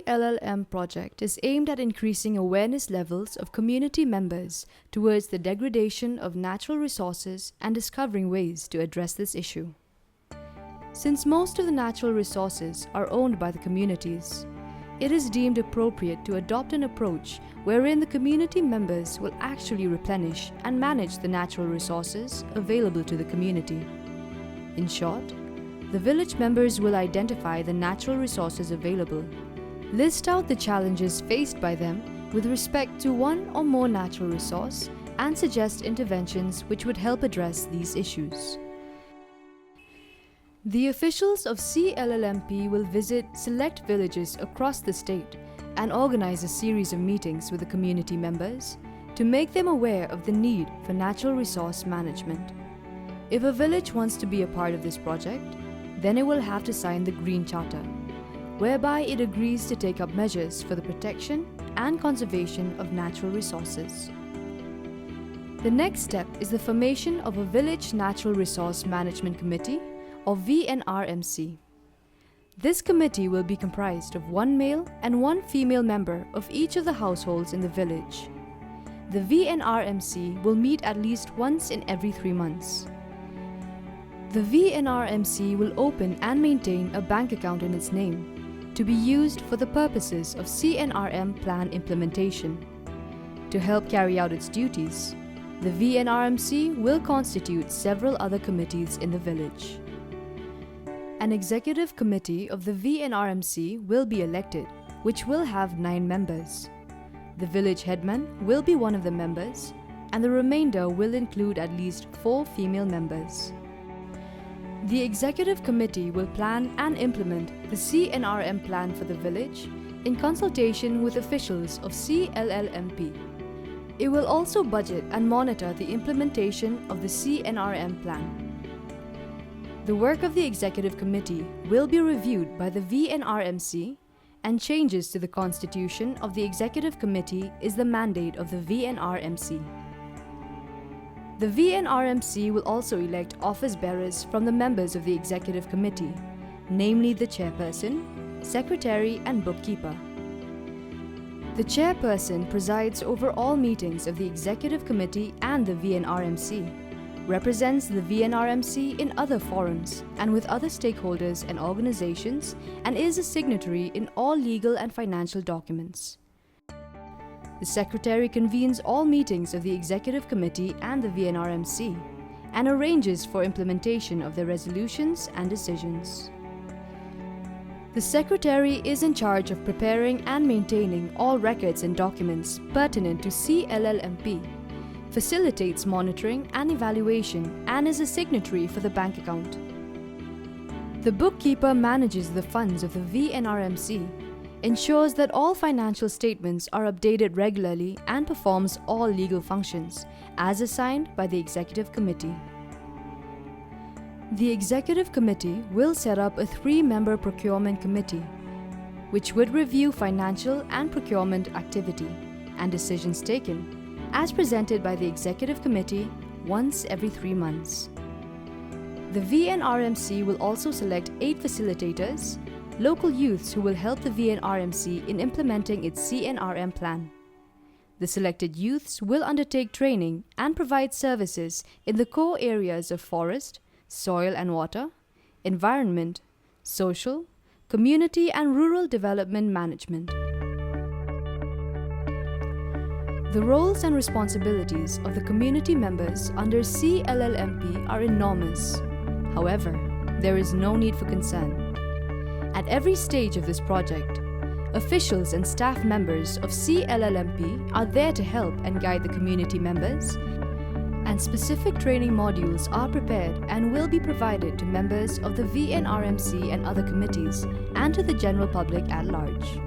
CLLM project is aimed at increasing awareness levels of community members towards the degradation of natural resources and discovering ways to address this issue. Since most of the natural resources are owned by the communities, it is deemed appropriate to adopt an approach wherein the community members will actually replenish and manage the natural resources available to the community. In short, the village members will identify the natural resources available, list out the challenges faced by them with respect to one or more natural resource, and suggest interventions which would help address these issues. The officials of CLLMP will visit select villages across the state and organize a series of meetings with the community members to make them aware of the need for natural resource management. If a village wants to be a part of this project, then it will have to sign the Green Charter, whereby it agrees to take up measures for the protection and conservation of natural resources. The next step is the formation of a Village Natural Resource Management Committee, or VNRMC. This committee will be comprised of one male and one female member of each of the households in the village. The VNRMC will meet at least once in every 3 months. The VNRMC will open and maintain a bank account in its name to be used for the purposes of CNRM plan implementation. To help carry out its duties, the VNRMC will constitute several other committees in the village. An executive committee of the VNRMC will be elected, which will have 9 members. The village headman will be one of the members, and the remainder will include at least 4 female members. The executive committee will plan and implement the CNRM plan for the village in consultation with officials of CLLMP. It will also budget and monitor the implementation of the CNRM plan. The work of the executive committee will be reviewed by the VNRMC, and changes to the constitution of the executive committee is the mandate of the VNRMC. The VNRMC will also elect office bearers from the members of the executive committee, namely the chairperson, secretary, and bookkeeper. The chairperson presides over all meetings of the executive committee and the VNRMC, represents the VNRMC in other forums and with other stakeholders and organizations, and is a signatory in all legal and financial documents. The Secretary convenes all meetings of the Executive Committee and the VNRMC and arranges for implementation of their resolutions and decisions. The Secretary is in charge of preparing and maintaining all records and documents pertinent to CLLMP, facilitates monitoring and evaluation, and is a signatory for the bank account. The bookkeeper manages the funds of the VNRMC, ensures that all financial statements are updated regularly, and performs all legal functions as assigned by the Executive Committee. The Executive Committee will set up a 3-member procurement committee, which would review financial and procurement activity and decisions taken, as presented by the Executive Committee once every 3 months. The VNRMC will also select 8 facilitators, local youths who will help the VNRMC in implementing its CNRM plan. The selected youths will undertake training and provide services in the core areas of forest, soil and water, environment, social, community and rural development management. The roles and responsibilities of the community members under CLLMP are enormous. However, there is no need for concern. At every stage of this project, officials and staff members of CLLMP are there to help and guide the community members, and specific training modules are prepared and will be provided to members of the VNRMC and other committees, and to the general public at large.